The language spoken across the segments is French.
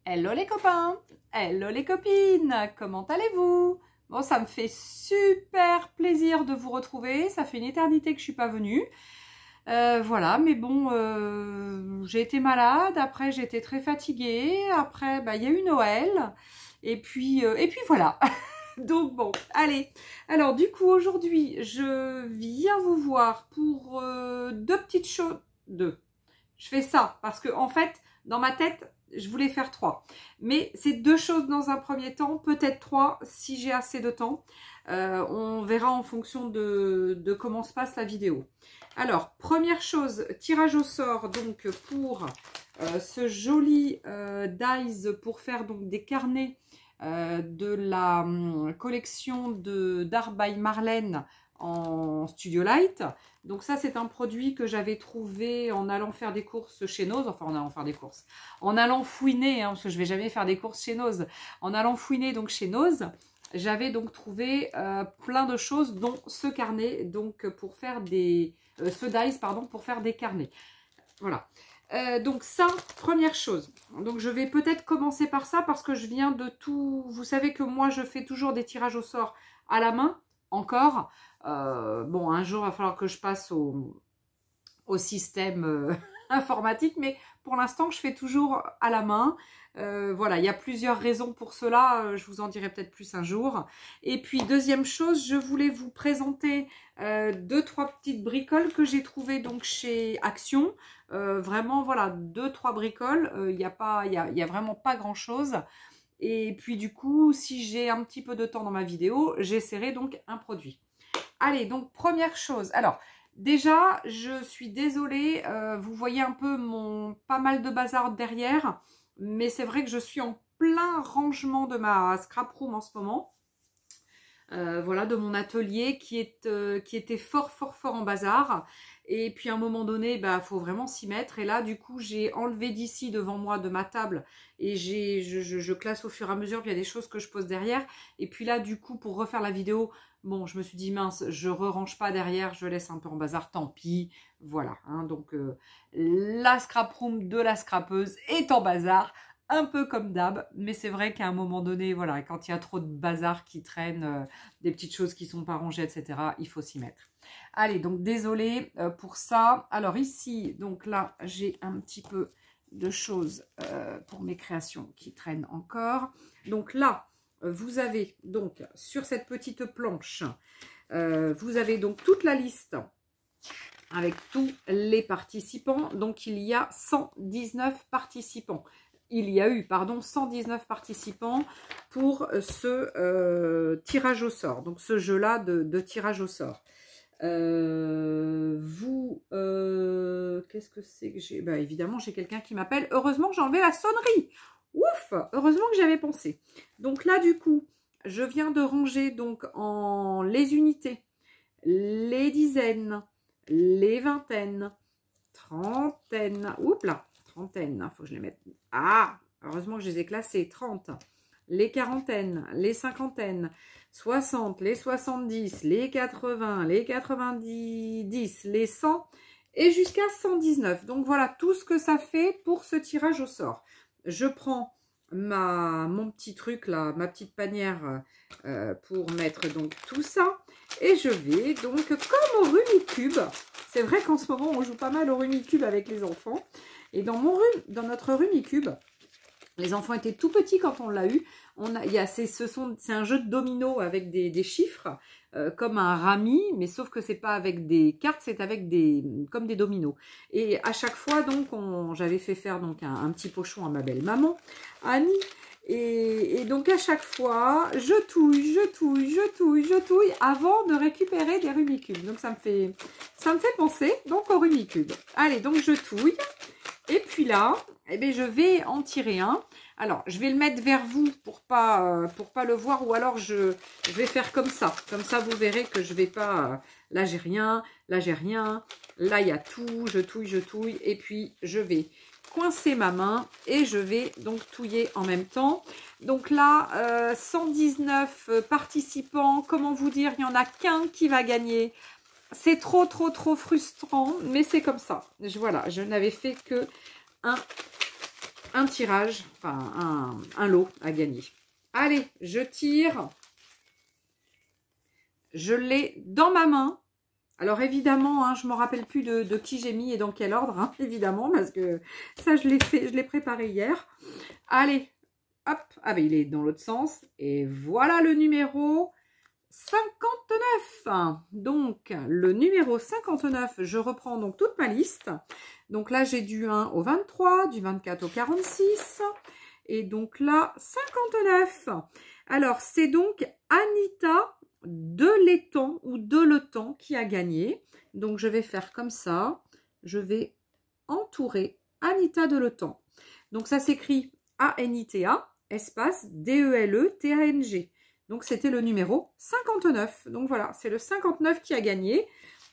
Hello les copains, hello les copines, comment allez-vous? Bon, ça me fait super plaisir de vous retrouver, ça fait une éternité que je suis pas venue. Voilà, mais bon, j'ai été malade, après j'ai été très fatiguée, après bah, il y a eu Noël, et puis voilà. Donc bon, allez. Alors du coup, aujourd'hui, je viens vous voir pour deux petites choses. Deux. Je fais ça parce que en fait, dans ma tête, je voulais faire trois. Mais c'est deux choses dans un premier temps, peut-être trois si j'ai assez de temps. On verra en fonction de comment se passe la vidéo. Alors, première chose, tirage au sort donc pour ce joli dies pour faire donc des carnets de la collection d'Art by Marlène en Studio Light. Donc ça, c'est un produit que j'avais trouvé en allant faire des courses chez Nose. Enfin, en allant faire des courses. En allant fouiner, hein, parce que je ne vais jamais faire des courses chez Nose. En allant fouiner donc chez Nose, j'avais donc trouvé plein de choses, dont ce carnet, donc pour faire des... ce dies, pardon, pour faire des carnets. Voilà. Donc ça, première chose. Donc je vais peut-être commencer par ça parce que je viens de tout... Vous savez que moi, je fais toujours des tirages au sort à la main, encore. Bon, un jour, il va falloir que je passe au système informatique, mais pour l'instant, je fais toujours à la main. Voilà, il y a plusieurs raisons pour cela, je vous en dirai peut-être plus un jour. Et puis, deuxième chose, je voulais vous présenter deux, trois petites bricoles que j'ai trouvées donc chez Action. Vraiment, voilà, deux, trois bricoles, il y a vraiment pas grand-chose. Et puis, du coup, si j'ai un petit peu de temps dans ma vidéo, j'essaierai donc un produit. Allez, donc première chose. Alors, déjà, je suis désolée, vous voyez un peu mon pas mal de bazar derrière, mais c'est vrai que je suis en plein rangement de ma scrap room en ce moment. Voilà, de mon atelier qui était fort en bazar. Et puis à un moment donné, bah, faut vraiment s'y mettre. Et là, du coup, j'ai enlevé d'ici devant moi de ma table et je classe au fur et à mesure. Puis il y a des choses que je pose derrière. Et puis là, du coup, pour refaire la vidéo, bon, je me suis dit mince, je re-range pas derrière, je laisse un peu en bazar, tant pis. Voilà, hein, donc la scrap room de la scrapeuse est en bazar. Un peu comme d'hab, mais c'est vrai qu'à un moment donné, voilà, quand il y a trop de bazar qui traîne, des petites choses qui sont pas rangées, etc., il faut s'y mettre. Allez, donc désolée pour ça. Alors ici, donc là, j'ai un petit peu de choses pour mes créations qui traînent encore. Donc là, vous avez donc sur cette petite planche, vous avez donc toute la liste avec tous les participants. Donc il y a 119 participants. Il y a eu, pardon, 119 participants pour ce tirage au sort. Donc ce jeu-là de tirage au sort. Qu'est-ce que c'est que j'ai? Bah, évidemment, j'ai quelqu'un qui m'appelle. Heureusement que j'ai enlevé la sonnerie. Ouf! Heureusement que j'avais pensé. Donc là, du coup, je viens de ranger donc en les unités, les dizaines, les vingtaines, trentaines. Oups là, trentaines. Faut que je les mette. Ah! Heureusement que je les ai classés. 30. Les quarantaines, les cinquantaines, 60, les 70, les 80, les 90, les 100 et jusqu'à 119. Donc voilà tout ce que ça fait pour ce tirage au sort. Je prends mon petit truc là, ma petite panière pour mettre donc tout ça. Et je vais donc, comme au Rumicube, c'est vrai qu'en ce moment on joue pas mal au Rumicube avec les enfants. Et dans notre Rumicube, les enfants étaient tout petits quand on l'a eu. C'est un jeu de domino avec des chiffres, comme un rami, mais sauf que c'est pas avec des cartes, c'est avec comme des dominos. Et à chaque fois, donc, j'avais fait faire donc un petit pochon à ma belle maman, Annie. Et donc à chaque fois, je touille avant de récupérer des Rumicubes. Donc ça me fait penser donc au Rumicube. Allez, donc je touille. Et puis là, eh bien, je vais en tirer un. Alors, je vais le mettre vers vous pour pas le voir. Ou alors, je vais faire comme ça. Comme ça, vous verrez que je vais pas... là, j'ai rien. Là, j'ai rien. Là, il y a tout. Je touille. Et puis, je vais coincer ma main. Et je vais donc touiller en même temps. Donc là, 119 participants. Comment vous dire, il n'y en a qu'un qui va gagner. C'est trop frustrant, mais c'est comme ça. Voilà, je n'avais fait que un un tirage, enfin un lot à gagner. Allez, je tire. Je l'ai dans ma main. Alors évidemment, hein, je ne me rappelle plus de qui j'ai mis et dans quel ordre, hein, évidemment, parce que ça, je l'ai fait, je l'ai préparé hier. Allez, hop, ah ben il est dans l'autre sens. Et voilà le numéro 59. Donc, le numéro 59, je reprends donc toute ma liste. Donc là, j'ai du 1 au 23, du 24 au 46. Et donc là, 59. Alors, c'est donc Anita de l'étang ou de l'étang qui a gagné. Donc, je vais faire comme ça. Je vais entourer Anita de l'étang. Donc, ça s'écrit A-N-I-T-A, espace D-E-L-E-T-A-N-G. Donc, c'était le numéro 59. Donc, voilà, c'est le 59 qui a gagné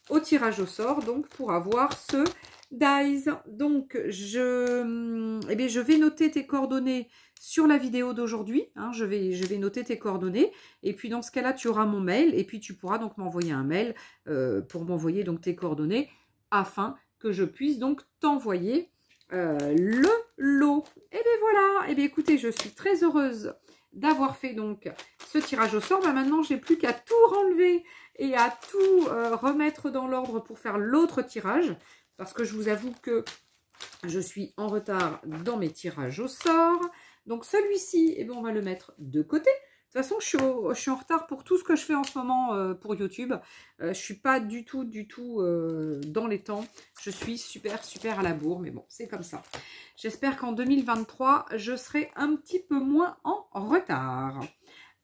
au tirage au sort, donc, pour avoir ce dice. Donc, je vais noter tes coordonnées sur la vidéo d'aujourd'hui. Hein, je vais noter tes coordonnées. Et puis, dans ce cas-là, tu auras mon mail. Et puis, tu pourras donc m'envoyer un mail pour m'envoyer donc tes coordonnées afin que je puisse donc t'envoyer le lot. Et bien, voilà. Et bien, écoutez, je suis très heureuse d'avoir fait donc ce tirage au sort. Maintenant, j'ai plus qu'à tout renlever et à tout remettre dans l'ordre pour faire l'autre tirage. Parce que je vous avoue que je suis en retard dans mes tirages au sort. Donc celui-ci, eh ben, on va le mettre de côté. De toute façon, je suis en retard pour tout ce que je fais en ce moment pour YouTube. Je ne suis pas du tout dans les temps. Je suis super à la bourre, mais bon, c'est comme ça. J'espère qu'en 2023, je serai un petit peu moins en retard.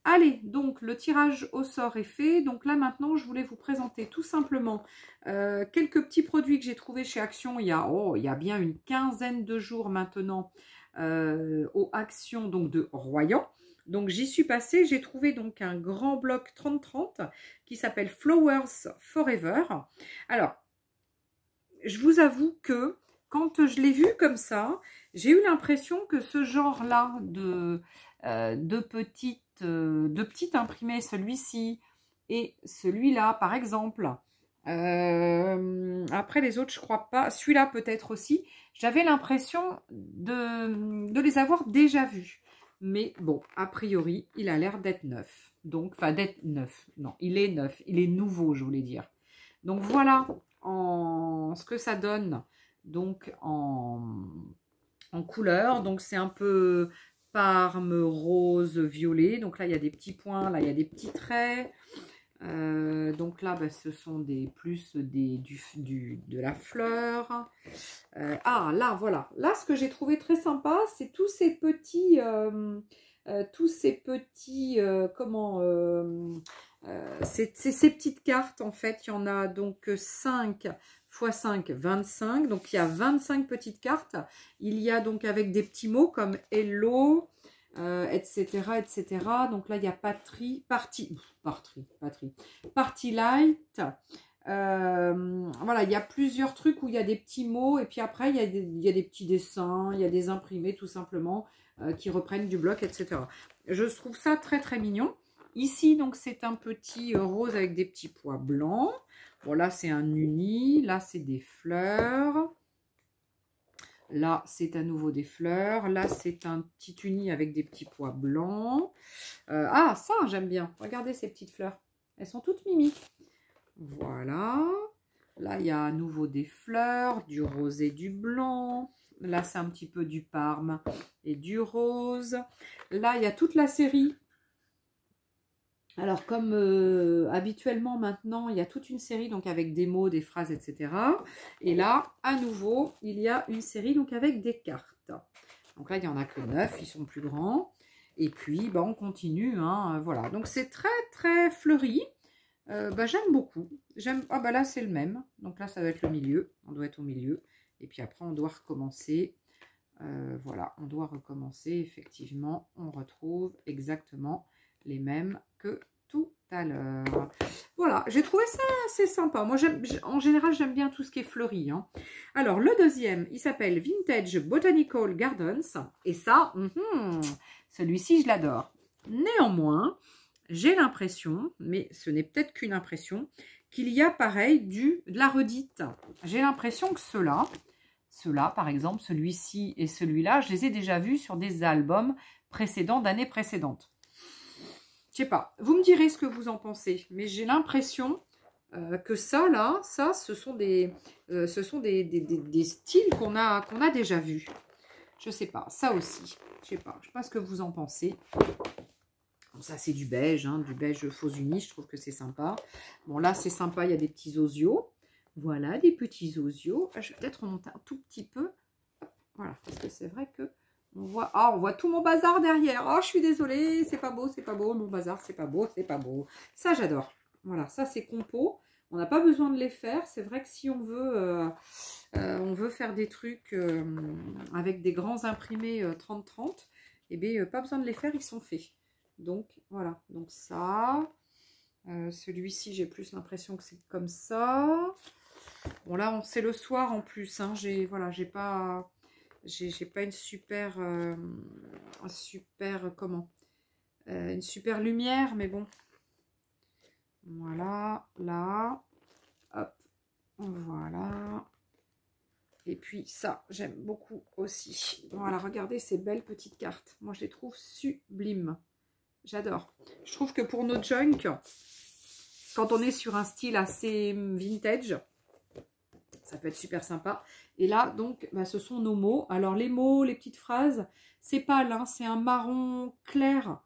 Allez, donc le tirage au sort est fait. Donc là maintenant, je voulais vous présenter tout simplement quelques petits produits que j'ai trouvés chez Action. Il y a bien une quinzaine de jours maintenant aux Actions donc, de Royan. Donc j'y suis passée, j'ai trouvé donc un grand bloc 30-30 qui s'appelle Flowers Forever. Alors, je vous avoue que quand je l'ai vu comme ça, j'ai eu l'impression que ce genre-là de petites imprimés, celui-ci et celui-là par exemple. Après les autres, je crois pas. Celui-là peut-être aussi. J'avais l'impression de les avoir déjà vus. Mais bon, a priori, il a l'air d'être neuf. Donc, enfin d'être neuf. Non, il est neuf. Il est nouveau, je voulais dire. Donc voilà ce que ça donne. Donc en couleur. Donc c'est un peu parme, rose, violet. Donc là, il y a des petits points. Là, il y a des petits traits. Donc là, bah, ce sont de la fleur. Ah, là, voilà. Là, ce que j'ai trouvé très sympa, c'est tous ces petits, ces petites cartes, en fait. Il y en a donc 5 x 5, 25. Donc, il y a 25 petites cartes. Il y a donc avec des petits mots comme hello, etc., etc. Donc là, il y a Party Light. Voilà, il y a plusieurs trucs où il y a des petits mots. Et puis après, il y a des petits dessins, il y a des imprimés tout simplement qui reprennent du bloc, etc. Je trouve ça très mignon. Ici, donc, c'est un petit rose avec des petits pois blancs. Bon, là, c'est un uni. Là, c'est des fleurs. Là, c'est à nouveau des fleurs. Là, c'est un petit uni avec des petits pois blancs. Ah, ça, j'aime bien. Regardez ces petites fleurs. Elles sont toutes mimi. Voilà. Là, il y a à nouveau des fleurs, du rose et du blanc. Là, c'est un petit peu du parme et du rose. Là, il y a toute la série. Alors, comme habituellement maintenant, il y a toute une série donc avec des mots, des phrases, etc. Et là, à nouveau, il y a une série donc avec des cartes. Donc là, il n'y en a que 9, ils sont plus grands. Et puis, bah, on continue. Hein, voilà. Donc, c'est très fleuri. Bah, j'aime beaucoup. Ah, bah là, c'est le même. Donc là, ça va être le milieu. On doit être au milieu. Et puis après, on doit recommencer. Voilà, on doit recommencer. Effectivement, on retrouve exactement les mêmes que tout à l'heure. Voilà, j'ai trouvé ça assez sympa. Moi, en général, j'aime bien tout ce qui est fleuri. Hein. Alors, le deuxième, il s'appelle Vintage Botanical Gardens. Et ça, celui-ci, je l'adore. Néanmoins, j'ai l'impression, mais ce n'est peut-être qu'une impression, qu'il y a pareil de la redite. J'ai l'impression que ceux-là Ceux-là, par exemple, celui-ci et celui-là, je les ai déjà vus sur des albums précédents, d'années précédentes. Je sais pas, vous me direz ce que vous en pensez, mais j'ai l'impression que ça, là, ça, ce sont des styles qu'on a déjà vus. Je sais pas, ça aussi, je sais pas ce que vous en pensez. Bon, ça, c'est du beige, hein, du beige faux uni, je trouve que c'est sympa. Bon, là, c'est sympa, il y a des petits osios. Voilà, des petits osios. Je vais peut-être remonter un tout petit peu. Voilà, parce que c'est vrai que on voit tout mon bazar derrière. Oh, je suis désolée, c'est pas beau, mon bazar, c'est pas beau, c'est pas beau. Ça, j'adore. Voilà, ça, c'est compo. On n'a pas besoin de les faire. C'est vrai que si on veut faire des trucs avec des grands imprimés 30-30, eh bien, pas besoin de les faire, ils sont faits. Donc, voilà. Donc, ça. Celui-ci, j'ai plus l'impression que c'est comme ça. Bon, là, c'est le soir en plus. Hein. J'ai pas une super, une super lumière, mais bon. Voilà, là. Hop, voilà. Et puis ça, j'aime beaucoup aussi. Voilà, regardez ces belles petites cartes. Moi, je les trouve sublimes. J'adore. Je trouve que pour nos junk, quand on est sur un style assez vintage, ça peut être super sympa. Et là, donc, bah, ce sont nos mots. Alors, les mots, les petites phrases, c'est pâle, hein, c'est un marron clair.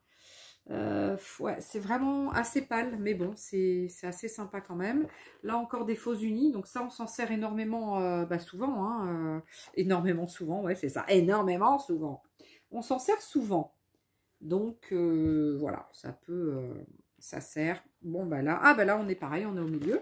Ouais, c'est vraiment assez pâle, mais bon, c'est assez sympa quand même. Là, encore des faux unis. Donc ça, on s'en sert énormément, souvent. Hein, énormément souvent, ouais, c'est ça. Énormément souvent. On s'en sert souvent. Donc, voilà, ça sert. Bon, bah là, là, on est pareil, on est au milieu.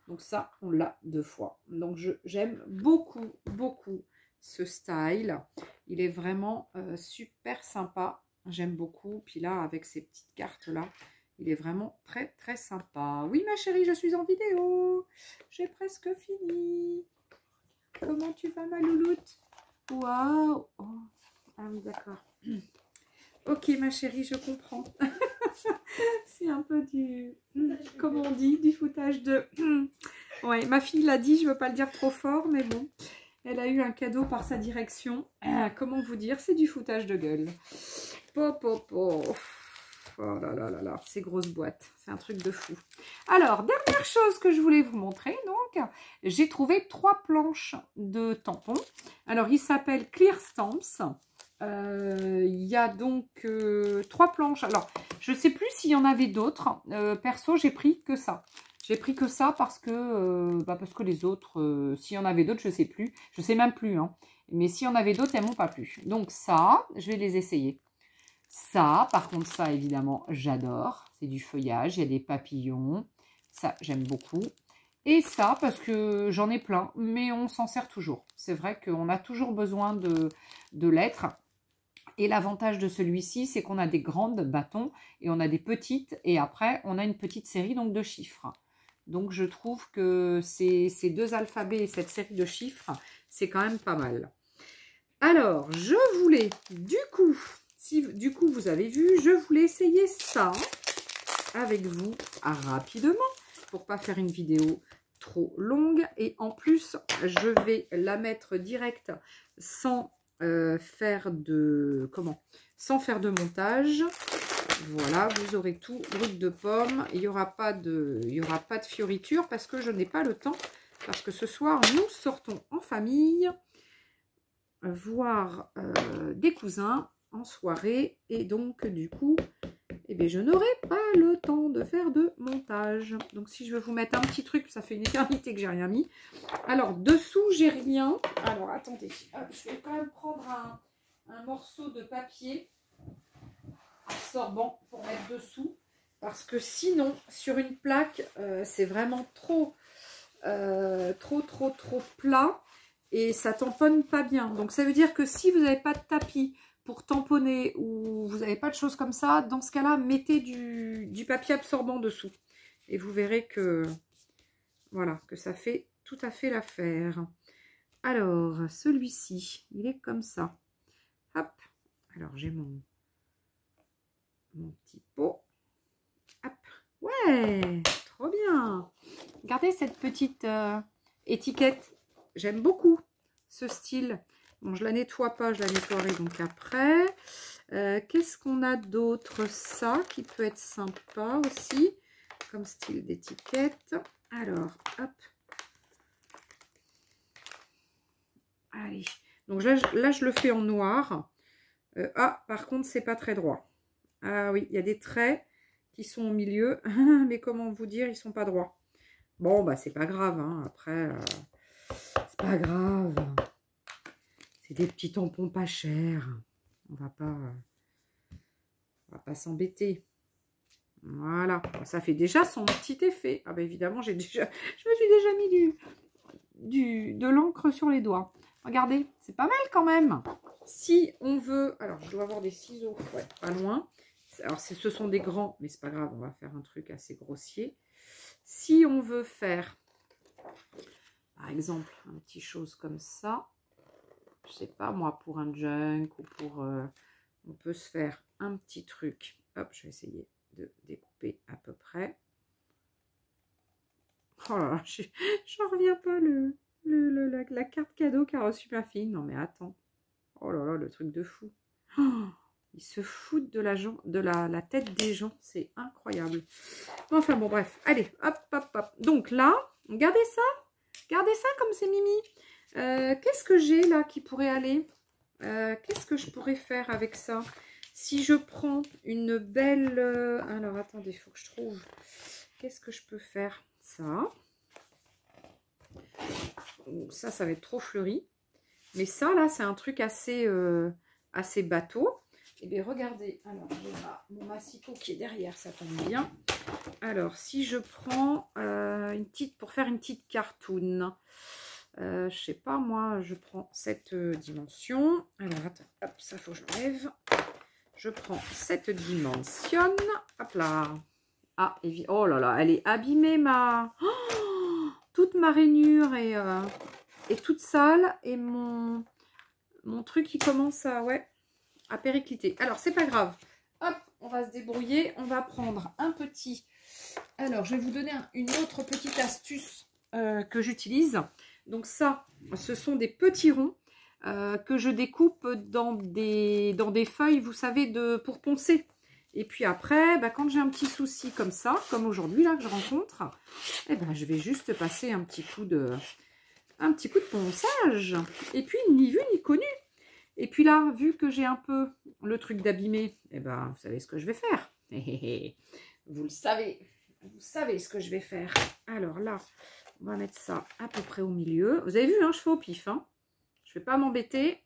Donc ça, on l'a 2 fois. Donc, j'aime beaucoup, beaucoup ce style. Il est vraiment super sympa. J'aime beaucoup. Puis là, avec ces petites cartes-là, il est vraiment très, très sympa. Oui, ma chérie, je suis en vidéo. J'ai presque fini. Comment tu vas, ma louloute? Waouh! Oh. Ah oui, d'accord. Ok, ma chérie, je comprends. C'est un peu du... Comment on dit? Du foutage de... Ouais, ma fille l'a dit, je ne veux pas le dire trop fort, mais bon. Elle a eu un cadeau par sa direction. Comment vous dire? C'est du foutage de gueule. Oh là là là là, ces grosses boîtes. C'est un truc de fou. Alors, dernière chose que je voulais vous montrer. Donc, j'ai trouvé 3 planches de tampons. Alors, ils s'appellent Clear Stamps. Il y a donc 3 planches. Alors, je ne sais plus s'il y en avait d'autres. Perso, j'ai pris que ça. J'ai pris que ça parce que les autres, s'il y en avait d'autres, je ne sais plus. Je ne sais même plus. Hein. Mais s'il y en avait d'autres, elles ne m'ont pas plu. Donc ça, je vais les essayer. Ça, par contre, ça, évidemment, j'adore. C'est du feuillage, il y a des papillons. Ça, j'aime beaucoup. Et ça, parce que j'en ai plein, mais on s'en sert toujours. C'est vrai qu'on a toujours besoin de lettres. Et l'avantage de celui-ci, c'est qu'on a des grandes bâtons et on a des petites. Et après, on a une petite série donc de chiffres. Donc, je trouve que ces 2 alphabets et cette série de chiffres, c'est quand même pas mal. Alors, je voulais, du coup, si du coup vous avez vu, je voulais essayer ça avec vous rapidement pour pas faire une vidéo trop longue. Et en plus, je vais la mettre direct sans faire de montage. Voilà, vous aurez tout brut de pomme. Il n'y aura pas de fioritures parce que je n'ai pas le temps. Parce que ce soir, nous sortons en famille voir des cousins en soirée. Et donc, du coup, eh bien, je n'aurai pas le temps de faire de montage. Donc, si je veux vous mettre un petit truc, ça fait une éternité que j'ai rien mis. Alors, dessous, j'ai rien. Alors, attendez. Hop, je vais quand même prendre un morceau de papier absorbant pour mettre dessous. Parce que sinon, sur une plaque, c'est vraiment trop plat. Et ça tamponne pas bien. Donc, ça veut dire que si vous n'avez pas de tapis pour tamponner ou vous n'avez pas de choses comme ça, dans ce cas-là, mettez du papier absorbant dessous. Et vous verrez que, voilà, que ça fait tout à fait l'affaire. Alors, celui-ci, il est comme ça. Hop. Alors, j'ai mon petit pot. Hop. Ouais, trop bien. Regardez cette petite étiquette. J'aime beaucoup. ce style. Bon, je la nettoie pas, je la nettoierai donc après. Qu'est-ce qu'on a d'autre? Ça, qui peut être sympa aussi, comme style d'étiquette. Alors, hop. Allez. Donc là, je le fais en noir. Ah, par contre, c'est pas très droit. Ah oui, il y a des traits qui sont au milieu. Mais comment vous dire, ils sont pas droits. Bon, bah, c'est pas grave. Hein. Après, c'est pas grave. C'est des petits tampons pas chers. On va pas s'embêter. Voilà. Ça fait déjà son petit effet. Ah bah évidemment, je me suis déjà mis de l'encre sur les doigts. Regardez, c'est pas mal quand même. Si on veut... Alors, je dois avoir des ciseaux. Ouais, pas loin. Alors, ce sont des grands, mais c'est pas grave. On va faire un truc assez grossier. Si on veut faire, par exemple, un petit chose comme ça, je sais pas moi, pour un junk ou pour... on peut se faire un petit truc. Hop, je vais essayer de découper à peu près. Oh là là, j'en reviens pas la carte cadeau qu'a reçue ma fille. Non mais attends. Oh là là, le truc de fou. Oh, ils se foutent de la tête des gens. C'est incroyable. Enfin bon, bref. Allez, hop, hop, hop. Donc là, regardez ça. Regardez ça comme c'est mimi. Qu'est-ce que j'ai là qui pourrait aller? Qu'est-ce que je pourrais faire avec ça? Si je prends une belle... alors, attendez, il faut que je trouve... Qu'est-ce que je peux faire? Ça. Ça va être trop fleuri. Mais ça, là, c'est un truc assez bateau. Et bien, regardez. Alors, j'ai mon massicot qui est derrière, ça tombe bien. Alors, si je prends pour faire une petite cartoon, je sais pas, moi, je prends cette dimension. Alors, attends, hop, ça, faut que je l'enlève. Je prends cette dimension. Hop là. Ah, oh là là, elle est abîmée, toute ma rainure est toute sale. Et mon truc, qui commence à péricliter. Alors, c'est pas grave. Hop, on va se débrouiller. On va prendre un petit... Alors, je vais vous donner une autre petite astuce que j'utilise. Donc ça, ce sont des petits ronds que je découpe dans des feuilles, vous savez, pour poncer. Et puis après, bah, quand j'ai un petit souci comme ça, comme aujourd'hui là que je rencontre, eh ben, je vais juste passer un petit coup de ponçage. Et puis ni vu ni connu. Et puis là, vu que j'ai un peu le truc d'abîmer, eh ben, vous savez ce que je vais faire. Vous le savez. Vous savez ce que je vais faire. Alors là, on va mettre ça à peu près au milieu. Vous avez vu, hein, je fais au pif. Hein. Je ne vais pas m'embêter.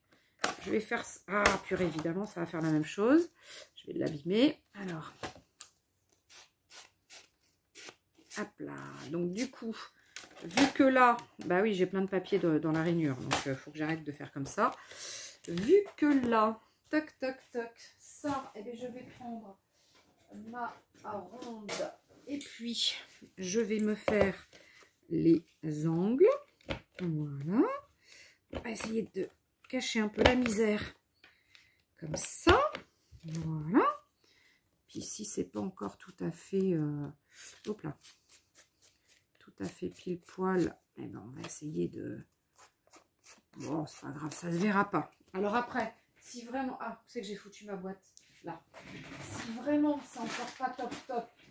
Je vais faire... Ah, purée, évidemment, ça va faire la même chose. Je vais l'abîmer. Alors. Hop là. Donc, du coup, vu que là... Bah oui, j'ai plein de papier dans la rainure. Donc, il faut que j'arrête de faire comme ça. Vu que là... Toc, toc, toc. Ça, eh bien, je vais prendre ma ronde. Et puis, je vais me faire les angles. Voilà. On va essayer de cacher un peu la misère. Comme ça. Voilà. Puis ici, c'est pas encore tout à fait... hop là. Tout à fait pile poil. Eh ben, on va essayer de... Bon, c'est pas grave, ça se verra pas. Alors après, si vraiment... Ah, vous savez que j'ai foutu ma boîte. Là. Si vraiment, c'est encore pas top,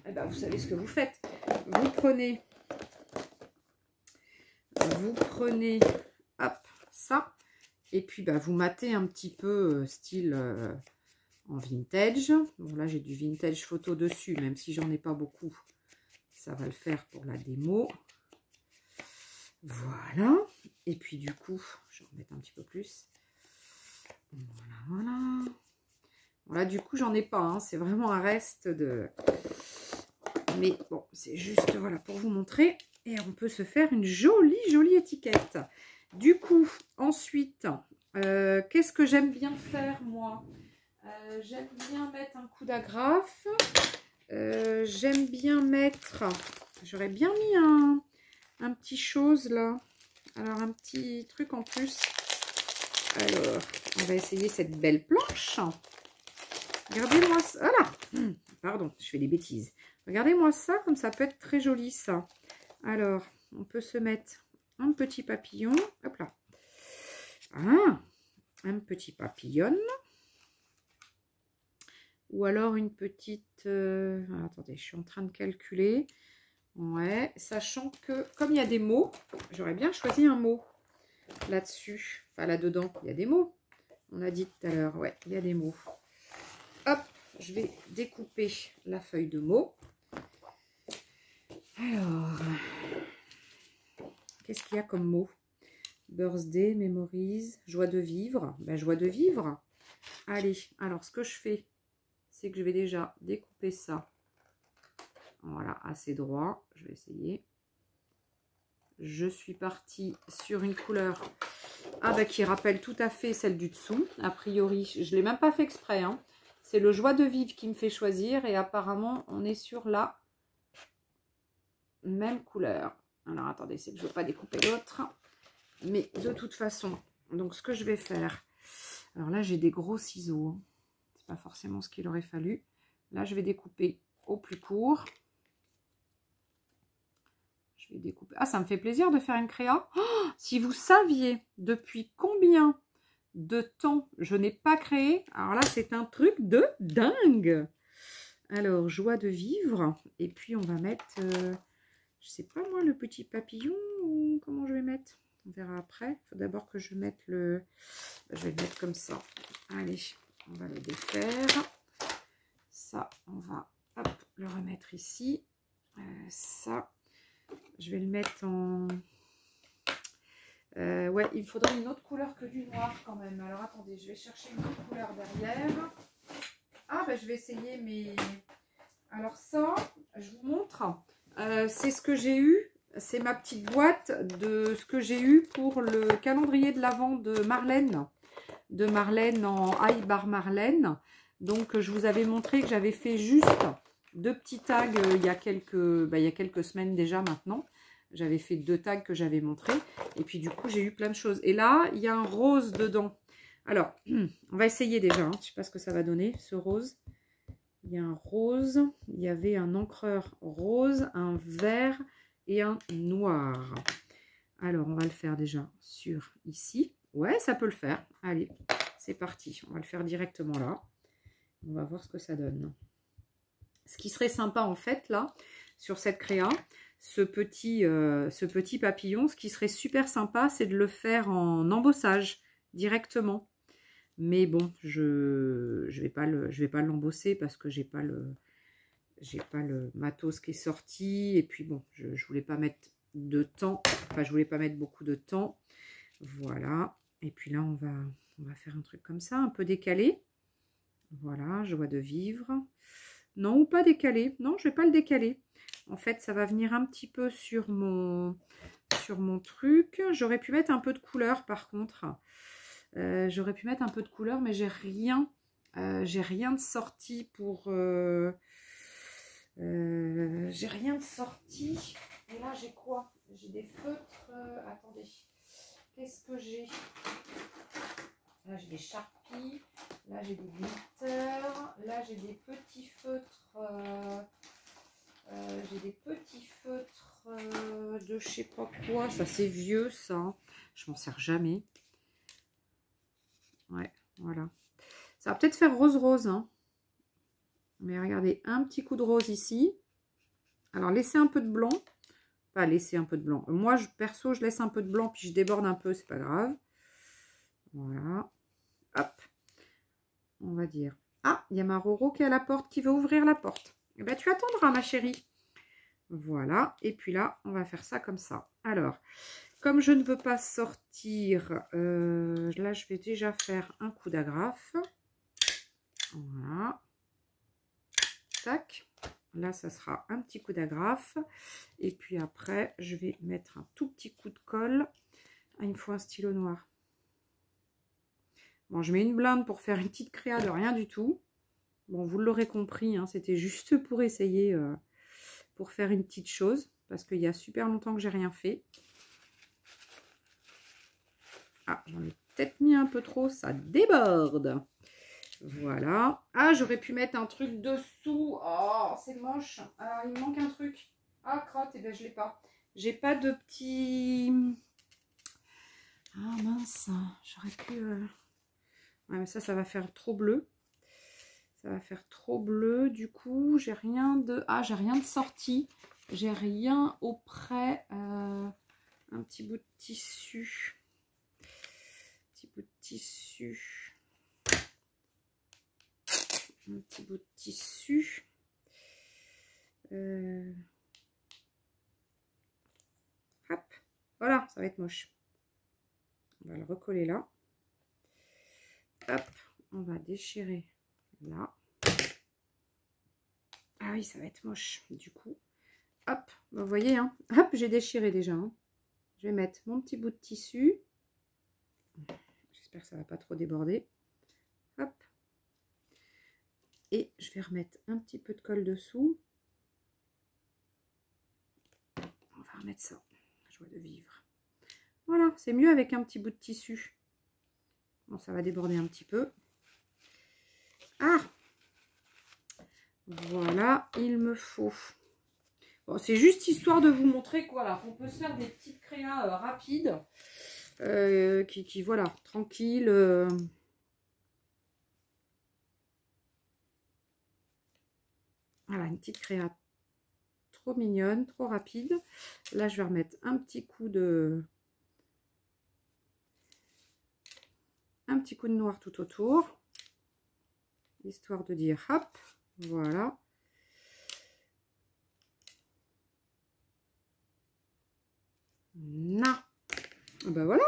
eh ben, vous savez ce que vous faites. Vous prenez, hop, ça, et puis bah, vous matez un petit peu style en vintage. Bon, là, j'ai du vintage photo dessus, même si j'en ai pas beaucoup. Ça va le faire pour la démo. Voilà. Et puis, du coup, je vais remettre un petit peu plus. Voilà, voilà. Voilà, du coup, j'en ai pas. Hein. C'est vraiment un reste de... Mais bon, c'est juste, voilà, pour vous montrer. Et on peut se faire une jolie, jolie étiquette. Du coup, ensuite, qu'est-ce que j'aime bien faire, moi? J'aime bien mettre un coup d'agrafe. J'aime bien mettre... J'aurais bien mis un petit chose, là. Alors, un petit truc en plus. Alors, on va essayer cette belle planche. Regardez-moi ça. Voilà. Pardon, je fais des bêtises. Regardez-moi ça, comme ça peut être très joli, ça. Alors, on peut se mettre un petit papillon. Hop là. Ah, un petit papillon. Ou alors une petite... attendez, je suis en train de calculer. Ouais, sachant que comme il y a des mots, j'aurais bien choisi un mot là-dessus. Enfin, là-dedans, il y a des mots. On a dit tout à l'heure, ouais, il y a des mots. Hop, je vais découper la feuille de mots. Alors, qu'est-ce qu'il y a comme mot? Birthday, memories, joie de vivre. Ben, joie de vivre. Allez, alors ce que je fais, c'est que je vais déjà découper ça. Voilà, assez droit. Je vais essayer. Je suis partie sur une couleur qui rappelle tout à fait celle du dessous. A priori, je ne l'ai même pas fait exprès. Hein. C'est le joie de vivre qui me fait choisir. Et apparemment, on est sur la même couleur. Alors, attendez, c'est que je ne veux pas découper l'autre. Mais de toute façon, donc ce que je vais faire... Alors là, j'ai des gros ciseaux. Hein. C'est pas forcément ce qu'il aurait fallu. Là, je vais découper au plus court. Je vais découper. Ah, ça me fait plaisir de faire une créa. Oh, si vous saviez depuis combien de temps je n'ai pas créé, alors là, c'est un truc de dingue. Alors, joie de vivre. Et puis, on va mettre, je sais pas moi, le petit papillon ou comment je vais mettre. On verra après. Il faut d'abord que je mette le... Je vais le mettre comme ça. Allez, on va le défaire. Ça, on va hop, le remettre ici. Ça... Je vais le mettre en... ouais, il me faudrait une autre couleur que du noir quand même. Alors, attendez, je vais chercher une autre couleur derrière. Ah, ben je vais essayer, mais... Alors ça, je vous montre. C'est ce que j'ai eu. C'est ma petite boîte de ce que j'ai eu pour le calendrier de l'Avent de Marlène. De Marlène en High Bar Marlène. Donc, je vous avais montré que j'avais fait juste... 2 petits tags il y a quelques semaines déjà maintenant. J'avais fait 2 tags que j'avais montrés. Et puis du coup, j'ai eu plein de choses. Et là, il y a un rose dedans. Alors, on va essayer déjà. Hein. Je ne sais pas ce que ça va donner, ce rose. Il y a un rose. Il y avait un encreur rose, un vert et un noir. Alors, on va le faire déjà sur ici. Ouais, ça peut le faire. Allez, c'est parti. On va le faire directement là. On va voir ce que ça donne. Ce qui serait sympa en fait là, sur cette créa, ce petit papillon, ce qui serait super sympa, c'est de le faire en embossage directement. Mais bon, je vais pas l'embosser parce que j'ai pas le matos qui est sorti. Et puis bon, je voulais pas mettre de temps, enfin je voulais pas mettre beaucoup de temps. Voilà. Et puis là, on va faire un truc comme ça, un peu décalé. Voilà, joie de vivre. Non, ou pas décalé. Non, je vais pas le décaler. En fait, ça va venir un petit peu sur mon truc. J'aurais pu mettre un peu de couleur, par contre. J'aurais pu mettre un peu de couleur, mais j'ai rien de sorti pour... j'ai rien de sorti. Et là, j'ai quoi? J'ai des feutres. Attendez. Qu'est-ce que j'ai? Là, j'ai des Sharpies. Là, j'ai des glitters. Là, j'ai des petits feutres. J'ai des petits feutres de je sais pas quoi. Ça, c'est vieux, ça. Je m'en sers jamais. Ouais, voilà. Ça va peut-être faire rose-rose. Hein. Mais regardez, un petit coup de rose ici. Alors, laissez un peu de blanc. Pas laisser un peu de blanc. Moi, perso, je laisse un peu de blanc, puis je déborde un peu. C'est pas grave. Voilà. Hop. On va dire. Ah, il y a ma Roro qui est à la porte, qui veut ouvrir la porte. Eh bien, tu attendras, ma chérie. Voilà. Et puis là, on va faire ça comme ça. Alors, comme je ne veux pas sortir, là, je vais déjà faire un coup d'agrafe. Voilà. Tac. Là, ça sera un petit coup d'agrafe. Et puis après, je vais mettre un tout petit coup de colle. Ah, il me faut un stylo noir. Bon, je mets une blinde pour faire une petite créa de rien du tout. Bon, vous l'aurez compris, hein, c'était juste pour essayer, pour faire une petite chose. Parce qu'il y a super longtemps que j'ai rien fait. Ah, j'en ai peut-être mis un peu trop, ça déborde. Voilà. Ah, j'aurais pu mettre un truc dessous. Oh, c'est moche. Ah, il me manque un truc. Ah, crotte, et bien je l'ai pas. J'ai pas de petit... Ah mince, j'aurais pu... Ouais, mais ça va faire trop bleu. Ça va faire trop bleu. Du coup, j'ai rien de... Ah, j'ai rien de sorti. J'ai rien auprès. Un petit bout de tissu. Petit bout de tissu. Un petit bout de tissu. Hop. Voilà, ça va être moche. On va le recoller là. Hop, on va déchirer là. Ah oui, ça va être moche. Du coup, hop, vous voyez, hein, hop, j'ai déchiré déjà. Hein. Je vais mettre mon petit bout de tissu. J'espère que ça ne va pas trop déborder. Hop. Et je vais remettre un petit peu de colle dessous. On va remettre ça. Joie de vivre. Voilà, c'est mieux avec un petit bout de tissu. Bon, ça va déborder un petit peu. Ah! Voilà, il me faut. Bon, c'est juste histoire de vous montrer quoi, qu'on peut se faire des petites créas rapides. Voilà, tranquille. Voilà, une petite créa trop mignonne, trop rapide. Là, je vais remettre un petit coup de noir tout autour, histoire de dire hop, voilà. Ben voilà.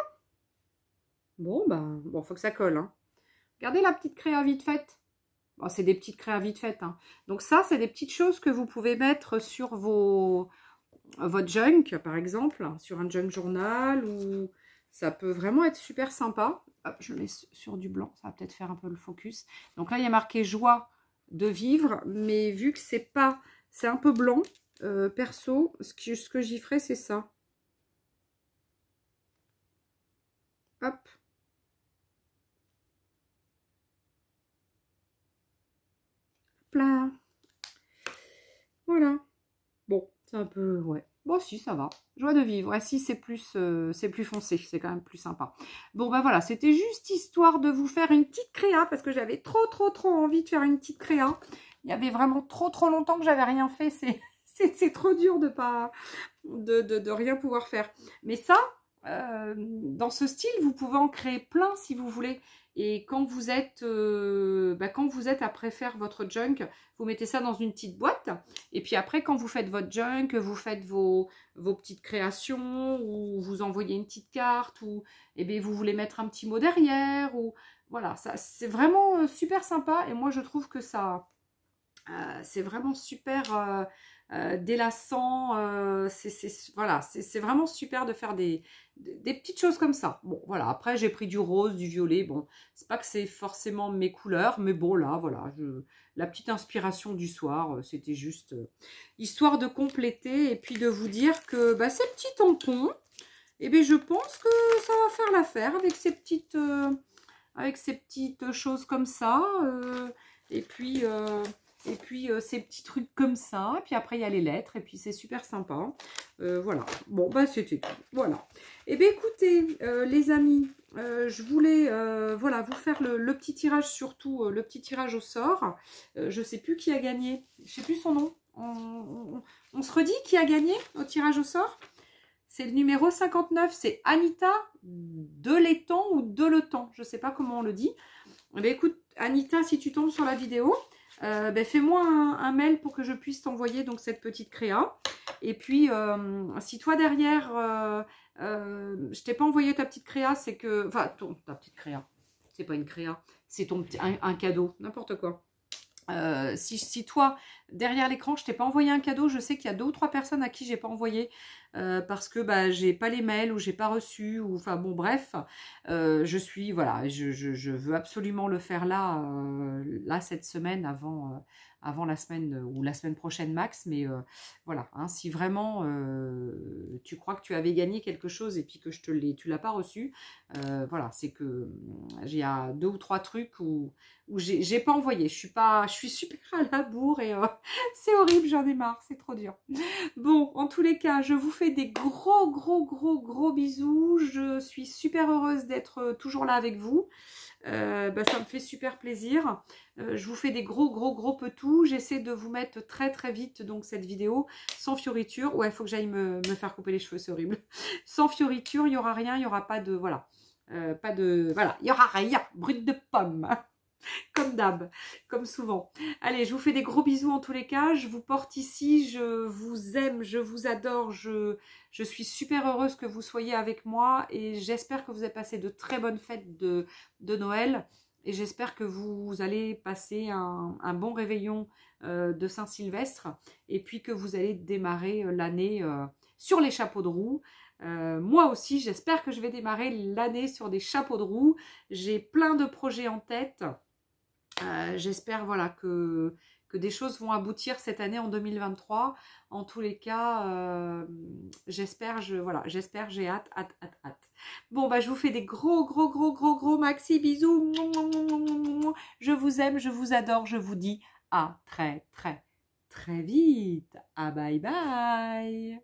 Bon, faut que ça colle. Hein. Regardez la petite créa vite faite. Bon, c'est des petites créas vite faites. Hein. Donc ça, c'est des petites choses que vous pouvez mettre sur votre junk, par exemple, sur un junk journal, ou ça peut vraiment être super sympa. Hop, je mets sur du blanc, ça va peut-être faire un peu le focus. Donc là, il y a marqué joie de vivre, mais vu que c'est un peu blanc, perso, ce que j'y ferai, c'est ça. Hop. Là. Voilà. Bon, c'est un peu... Ouais. Bon, si, ça va. Joie de vivre. Ouais, si, c'est plus foncé. C'est quand même plus sympa. Bon, ben voilà. C'était juste histoire de vous faire une petite créa parce que j'avais trop envie de faire une petite créa. Il y avait vraiment trop longtemps que j'avais rien fait. C'est trop dur de rien pouvoir faire. Mais ça, dans ce style, vous pouvez en créer plein si vous voulez. Et quand vous êtes après faire votre junk, vous mettez ça dans une petite boîte. Et puis après, quand vous faites votre junk, vous faites vos petites créations, ou vous envoyez une petite carte, ou vous voulez mettre un petit mot derrière, ou voilà, ça c'est vraiment super sympa. Et moi, je trouve que ça, c'est vraiment super délassant. Voilà, c'est vraiment super de faire des petites choses comme ça. Bon, voilà, après j'ai pris du rose, du violet. Bon, c'est pas que c'est forcément mes couleurs, mais bon, là, voilà, la petite inspiration du soir, c'était juste histoire de compléter et puis de vous dire que ces petits tampons, je pense que ça va faire l'affaire avec ces petites choses comme ça. Et puis ces petits trucs comme ça. Et puis après, il y a les lettres. Et puis, c'est super sympa. Voilà. Bon, c'était tout. Voilà. Écoutez, les amis, je voulais voilà, vous faire le petit tirage, surtout le petit tirage au sort. Je ne sais plus qui a gagné. Je ne sais plus son nom. On se redit qui a gagné au tirage au sort. C'est le numéro 59. C'est Anita Deletan ou Deletan. Je ne sais pas comment on le dit. Écoute, Anita, si tu tombes sur la vidéo... fais-moi un mail pour que je puisse t'envoyer donc cette petite créa. Et puis, si toi derrière, je t'ai pas envoyé ta petite créa, c'est que... Enfin, ta petite créa, c'est pas une créa, c'est un cadeau, n'importe quoi. Si toi, derrière l'écran, je t'ai pas envoyé un cadeau, je sais qu'il y a 2 ou 3 personnes à qui j'ai pas envoyé parce que j'ai pas les mails ou j'ai pas reçu, ou enfin bon bref, je veux absolument le faire là cette semaine avant la semaine ou la semaine prochaine max, mais voilà, hein, si vraiment tu crois que tu avais gagné quelque chose et puis que tu l'as pas reçu, voilà, c'est que il y a 2 ou 3 trucs où j'ai pas envoyé, je suis super à la bourre et c'est horrible, j'en ai marre, c'est trop dur. Bon, en tous les cas, je vous fais fais des gros bisous. Je suis super heureuse d'être toujours là avec vous. Ça me fait super plaisir. Je vous fais des gros petous. J'essaie de vous mettre très vite donc cette vidéo sans fioriture. Ouais, il faut que j'aille me faire couper les cheveux, c'est horrible. Sans fioriture, il n'y aura rien, il n'y aura pas de... Voilà. Voilà, il n'y aura rien. Brut de pomme. Comme d'hab, comme souvent. Allez, je vous fais des gros bisous en tous les cas. Je vous porte ici, je vous aime, je vous adore. Je suis super heureuse que vous soyez avec moi et j'espère que vous avez passé de très bonnes fêtes de Noël. Et j'espère que vous allez passer un bon réveillon de Saint-Sylvestre et puis que vous allez démarrer l'année sur les chapeaux de roue. Moi aussi, j'espère que je vais démarrer l'année sur des chapeaux de roue. J'ai plein de projets en tête. J'espère voilà, que des choses vont aboutir cette année en 2023. En tous les cas, j'espère, j'ai hâte. Bon, bah, je vous fais des gros maxi bisous. Je vous aime, je vous adore, je vous dis à très vite. Ah, bye bye.